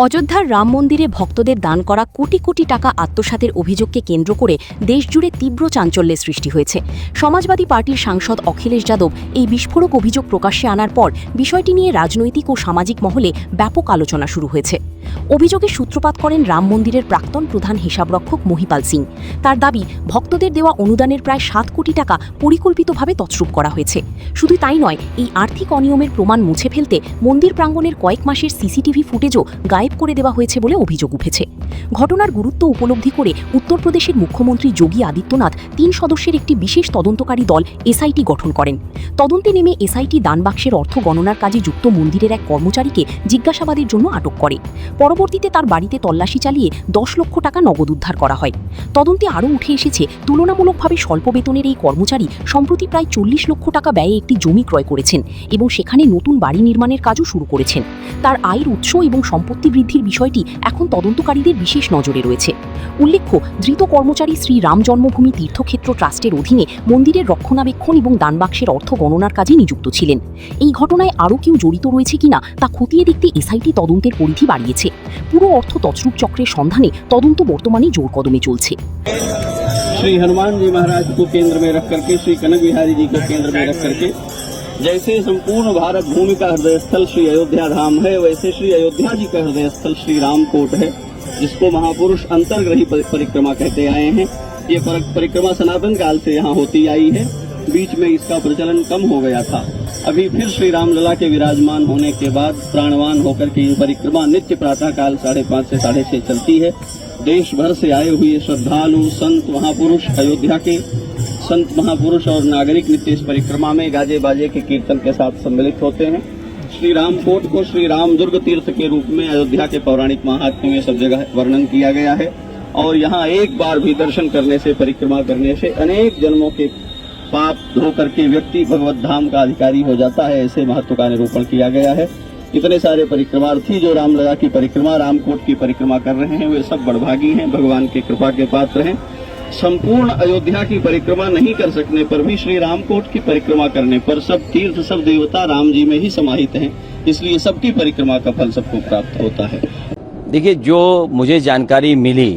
অযোধ্যার রাম মন্দিরে ভক্তদের দান করা কোটি কোটি টাকা আত্মসাতের অভিযোগকে কেন্দ্র করে দেশজুড়ে তীব্র চাঞ্চল্যের সৃষ্টি হয়েছে। সমাজবাদী পার্টির সাংসদ অখিলেশ যাদব এই বিস্ফোরক অভিযোগ প্রকাশ্যে আনার পর বিষয়টি নিয়ে রাজনৈতিক ও সামাজিক মহলে ব্যাপক আলোচনা শুরু হয়েছে। অভিযোগের সূত্রপাত করেন রাম মন্দিরের প্রাক্তন প্রধান হিসাবরক্ষক মহিপাল সিং। তার দাবি, ভক্তদের দেওয়া অনুদানের প্রায় 7 কোটি টাকা পরিকল্পিতভাবে তছরূপ করা হয়েছে। শুধু তাই নয়, এই আর্থিক অনিয়মের প্রমাণ মুছে ফেলতে মন্দির প্রাঙ্গণের কয়েক মাসের সিসিটিভি ফুটেজও গায়েব করে দেওয়া হয়েছে বলে অভিযোগ উঠেছে। ঘটনার গুরুত্ব উপলব্ধি করে উত্তরপ্রদেশের মুখ্যমন্ত্রী যোগী আদিত্যনাথ 3 সদস্যের একটি বিশেষ তদন্তকারী দল এসআইটি গঠন করেন। তদন্তে নেমে এসআইটি দানবাক্সের অর্থ গণনার কাজে যুক্ত মন্দিরের এক কর্মচারীকে জিজ্ঞাসাবাদের জন্য আটক করে। পরবর্তীতে তার বাড়িতে তল্লাশি চালিয়ে 10 লক্ষ টাকা নগদ উদ্ধার করা হয়। তদন্তে আরও উঠে এসেছে, তুলনামূলকভাবে স্বল্প বেতনের এই কর্মচারী সম্প্রতি প্রায় 40 লক্ষ টাকা ব্যয়ে একটি জমি ক্রয় করেছেন এবং সেখানে নতুন বাড়ি নির্মাণের কাজও শুরু করেছেন। তার আয়ের উৎস এবং সম্পত্তি বৃদ্ধির বিষয়টি এখন তদন্তকারীদের বিশেষ নজরে রয়েছে। উল্লেখ্য, ধৃত কর্মচারী শ্রী রাম জন্মভূমি তীর্থক্ষেত্র ট্রাস্টের অধীনে মন্দিরের রক্ষণাবেক্ষণ এবং দানবাক্সের অর্থ গণনার কাজে নিযুক্ত ছিলেন। এই ঘটনায় আরও কেউ জড়িত রয়েছে কিনা তা খতিয়ে দেখতে এসআইটি তদন্তের পরিধি বাড়িয়েছে। পুরো অর্থ তছরূপ চক্রের সন্ধানে তদন্ত বর্তমানে জোর কদমে চলছে। श्री हनुमान जी महाराज को केंद्र में रख करके, श्री कनक बिहारी जी को केंद्र में रख करके, जैसे संपूर्ण भारत भूमि का हृदय स्थल श्री अयोध्या धाम है, वैसे श्री अयोध्या जी का हृदय स्थल श्री रामकोट है, जिसको महापुरुष अंतर्ग्रही परिक्रमा कहते आए हैं। ये परिक्रमा सनातन काल से यहाँ होती आई है। बीच में इसका प्रचलन कम हो गया था। अभी फिर श्री रामलला के विराजमान होने के बाद प्राणवान होकर के ये परिक्रमा नित्य प्रातः काल 5:30 से 6:30 चलती है। देश भर से आए हुए श्रद्धालु, संत, महापुरुष, अयोध्या के संत महापुरुष और नागरिक नित्य इस परिक्रमा में गाजे बाजे के कीर्तन के साथ सम्मिलित होते हैं। श्री रामकोट को श्री राम दुर्ग तीर्थ के रूप में अयोध्या के पौराणिक महात्म्य में सब जगह वर्णन किया गया है और यहाँ एक बार भी दर्शन करने से, परिक्रमा करने से अनेक जन्मों के पाप धो करके व्यक्ति भगवत धाम का अधिकारी हो जाता है। ऐसे महत्व का निरूपण किया गया है। इतने सारे परिक्रमार्थी जो रामलला की परिक्रमा, रामकोट की परिक्रमा कर रहे हैं, वे सब बड़भागी हैं, भगवान की कृपा के पात्र हैं। संपूर्ण अयोध्या की परिक्रमा नहीं कर सकने पर भी श्री रामकोट की परिक्रमा करने पर सब तीर्थ, सब देवता राम जी में ही समाहित हैं, इसलिए सबकी परिक्रमा का फल सबको प्राप्त होता है। देखिए, जो मुझे जानकारी मिली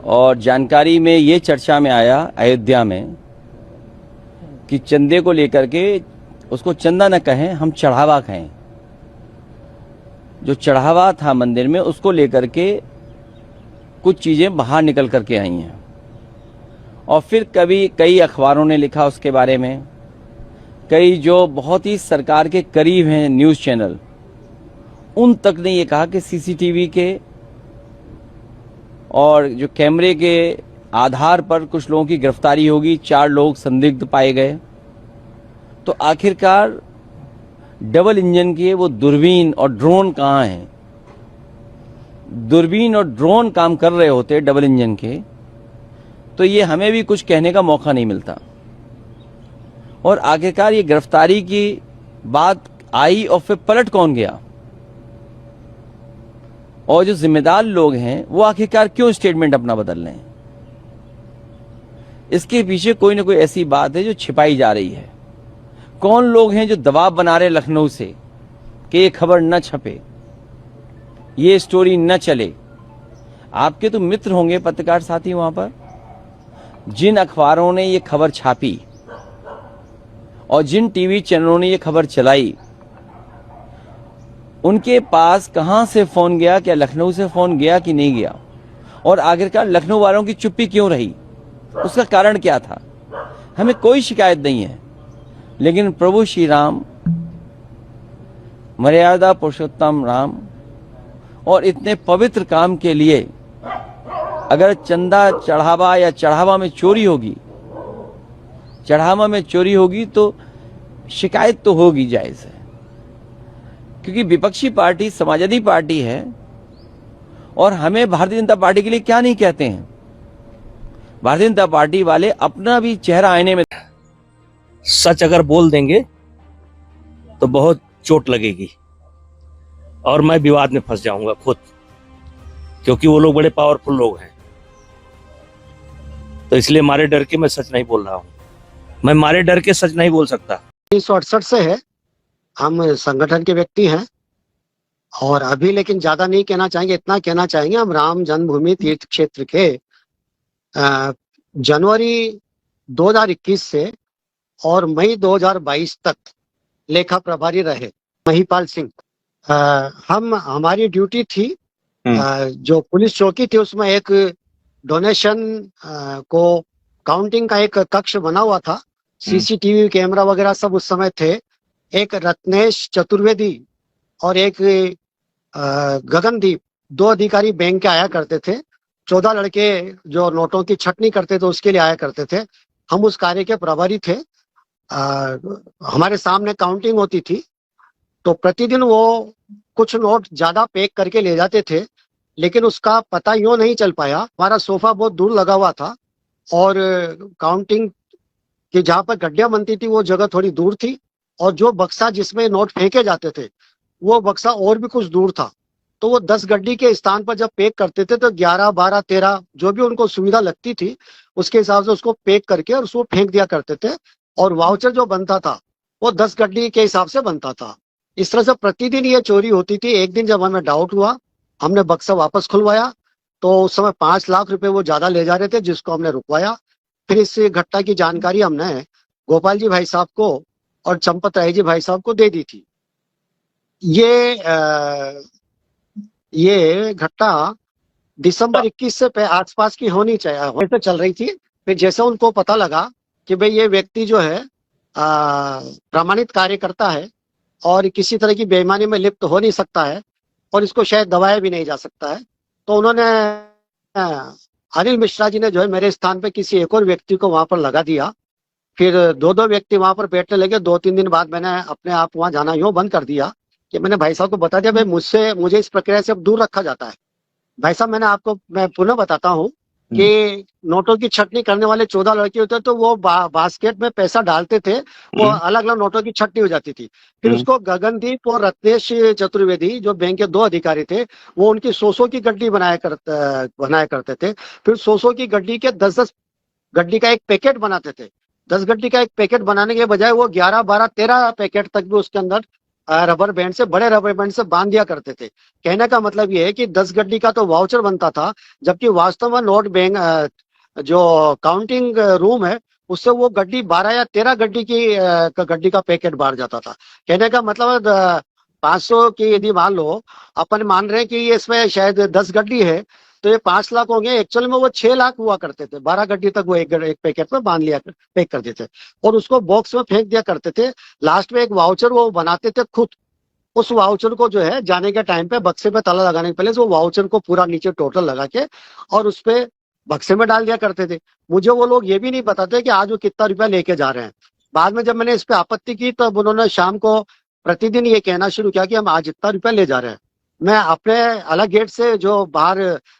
और जानकारी में ये चर्चा में आया अयोध्या में कि चंदे को लेकर के, उसको चंदा न कहें, हम चढ़ावा कहें, जो चढ़ावा था मंदिर में उसको लेकर के कुछ चीज़ें बाहर निकल करके आई हैं। और फिर कई अखबारों ने लिखा उसके बारे में, कई जो बहुत ही सरकार के करीब हैं न्यूज़ चैनल, उन तक ने ये कहा कि सीसीटीवी के और जो कैमरे के आधार पर कुछ लोगों की गिरफ्तारी होगी। 4 लोग संदिग्ध पाए गए। तो आखिरकार डबल इंजन के वो दूरबीन और ड्रोन कहाँ हैं? दूरबीन और ड्रोन काम कर रहे होते डबल इंजन के, तो ये हमें भी कुछ कहने का मौका नहीं मिलता। और आखिरकार ये गिरफ्तारी की बात आई और फिर पलट कौन गया? और जो जिम्मेदार लोग हैं वो आखिरकार क्यों स्टेटमेंट अपना बदल रहे हैं? इसके पीछे कोई ना कोई ऐसी बात है जो छिपाई जा रही है। कौन लोग हैं जो दबाव बना रहे लखनऊ से कि ये खबर न छपे, ये स्टोरी न चले? आपके तो मित्र होंगे पत्रकार साथी वहां पर, जिन अखबारों ने ये खबर छापी और जिन टीवी चैनलों ने ये खबर चलाई, उनके पास कहां से फोन गया? क्या लखनऊ से फोन गया कि नहीं गया? और आखिरकार लखनऊ वालों की चुप्पी क्यों रही? उसका कारण क्या था? हमें कोई शिकायत नहीं है, लेकिन प्रभु श्री राम, मर्यादा पुरुषोत्तम राम, और इतने पवित्र काम के लिए अगर चंदा चढ़ावा या चढ़ावा में चोरी होगी तो शिकायत तो होगी, जायज है। क्योंकि विपक्षी पार्टी समाजवादी पार्टी है और हमें भारतीय जनता पार्टी के लिए क्या नहीं कहते हैं। भारतीय जनता पार्टी वाले अपना भी चेहरा आईने में, सच अगर बोल देंगे तो बहुत चोट लगेगी और मैं विवाद में फंस जाऊंगा खुद, क्योंकि वो लोग बड़े पावरफुल लोग हैं। तो इसलिए मारे डर के मैं सच नहीं बोल रहा हूं। मैं मारे डर के सच नहीं बोल सकता। 1968 से है, हम संगठन के व्यक्ति हैं और अभी लेकिन ज्यादा नहीं कहना चाहेंगे, इतना कहना चाहेंगे हम राम जन्मभूमि तीर्थ क्षेत्र के जनवरी 2021 से और मई 2022 तक लेखा प्रभारी रहे महिपाल सिंह। हम हमारी ड्यूटी थी, जो पुलिस चौकी थी उसमें एक डोनेशन को काउंटिंग का एक कक्ष बना हुआ था, सीसीटीवी कैमरा वगैरह सब उस समय थे। एक रत्नेश चतुर्वेदी और एक गगनदीप, दो अधिकारी बैंक के आया करते थे। 14 लड़के जो नोटों की छटनी करते थे उसके लिए आया करते थे। हम उस कार्य के प्रभारी थे। हमारे सामने काउंटिंग होती थी तो प्रतिदिन वो कुछ नोट ज्यादा पैक करके ले जाते थे, लेकिन उसका पता यूं नहीं चल पाया। हमारा सोफा बहुत दूर लगा हुआ था और काउंटिंग की जहाँ पर गड्ढियां बनती थी वो जगह थोड़ी दूर थी, और जो बक्सा जिसमें नोट फेंके जाते थे वो बक्सा और भी कुछ दूर था। तो वो 10 गड्ढी के स्थान पर जब पैक करते थे तो 11, 12, 13 जो भी उनको सुविधा लगती थी उसके हिसाब से उसको पैक करके और उसको फेंक दिया करते थे। और वाउचर जो बनता था वो 10 गड्ढी के हिसाब से बनता था। इस तरह से प्रतिदिन ये चोरी होती थी। एक दिन जब हमें डाउट हुआ, हमने बक्सा वापस खुलवाया तो उस समय 5 लाख रुपए वो ज्यादा ले जा रहे थे, जिसको हमने रुकवाया। फिर इस घटना की जानकारी हमने गोपाल जी भाई साहब को और चंपत राय जी भाई साहब को दे दी थी। ये घटना दिसंबर 21 से आसपास की होनी चाहिए, वैसे चल रही थी। फिर जैसे उनको पता लगा कि भाई ये व्यक्ति जो है प्रमाणित कार्य करता है और किसी तरह की बेईमानी में लिप्त हो नहीं सकता है और इसको शायद दबाया भी नहीं जा सकता है, तो उन्होंने अनिल मिश्रा जी ने जो है मेरे स्थान पे किसी एक और व्यक्ति को वहां पर लगा दिया। फिर 2 व्यक्ति वहां पर बैठने लगे। 2-3 दिन बाद मैंने अपने आप वहां जाना यूं बंद कर दिया कि मैंने भाई साहब को बता दिया भाई मुझे इस प्रक्रिया से अब दूर रखा जाता है। भाई साहब मैं पुनः बताता हूँ कि नोटों की छटनी करने वाले 14 लड़के होते तो वो बास्केट में पैसा डालते थे, वो अलग अलग नोटों की छटनी हो जाती थी। फिर उसको गगनदीप और रत्नेश चतुर्वेदी जो बैंक के 2 अधिकारी थे वो उनकी 100 की गड्डी बनाया करते थे। फिर 100 की गड्डी के 10 गड्डी का एक पैकेट बनाते थे। 10 गड्डी का एक पैकेट बनाने के बजाय वो 11, 12, 13 पैकेट तक भी उसके अंदर बड़े रबर बैंड से बांध दिया करते थे। कहने का मतलब ये है कि 10 गड्डी का तो वाउचर बनता था, जबकि वास्तव में नोट बैंक जो काउंटिंग रूम है उससे वो गड्डी 12 या 13 गड्डी का पैकेट बाहर जाता था। कहने का मतलब 500 की यदि मान लो, अपन मान रहे हैं कि इसमें शायद 10 गड्डी है तो ये 5 लाख होंगे, एक्चुअल में वो 6 लाख हुआ करते थे। 12 गड्डी तक वो एक पैकेट में बांध लिया पैक करते थे और उसको बॉक्स में फेंक दिया करते थे। लास्ट में एक वाउचर वो बनाते थे खुद। उस वाउचर को जो है जाने के टाइम पे बक्से पे ताला लगाने के पहले वो वाउचर को पूरा नीचे टोटल लगा के और उस पे बक्से में डाल दिया करते थे। मुझे वो लोग ये भी नहीं बताते कि आज वो कितना रुपया लेके जा रहे हैं। बाद में जब मैंने इस पे आपत्ति की तब तो उन्होंने शाम को प्रतिदिन ये कहना शुरू किया कि हम आज इतना रुपया ले जा रहे हैं। मैं अपने अलग गेट से जो बाहर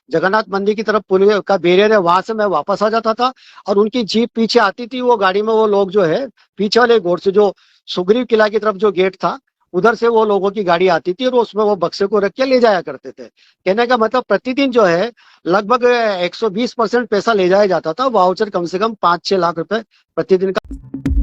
जगन्नाथ मंदिर की तरफ पुल का बैरियर है वहां से मैं वापस आ जाता था और उनकी जीप पीछे आती थी। वो गाड़ी में वो लोग जो है पीछे वाले गोड़ से जो सुग्रीव किला की तरफ जो गेट था उधर से वो लोगों की गाड़ी आती थी और उसमें वो बक्से को रख के ले जाया करते थे। कहने का मतलब प्रतिदिन जो है लगभग 120% पैसा ले जाया जाता था। वाउचर कम से कम 5-6 लाख रुपए प्रतिदिन का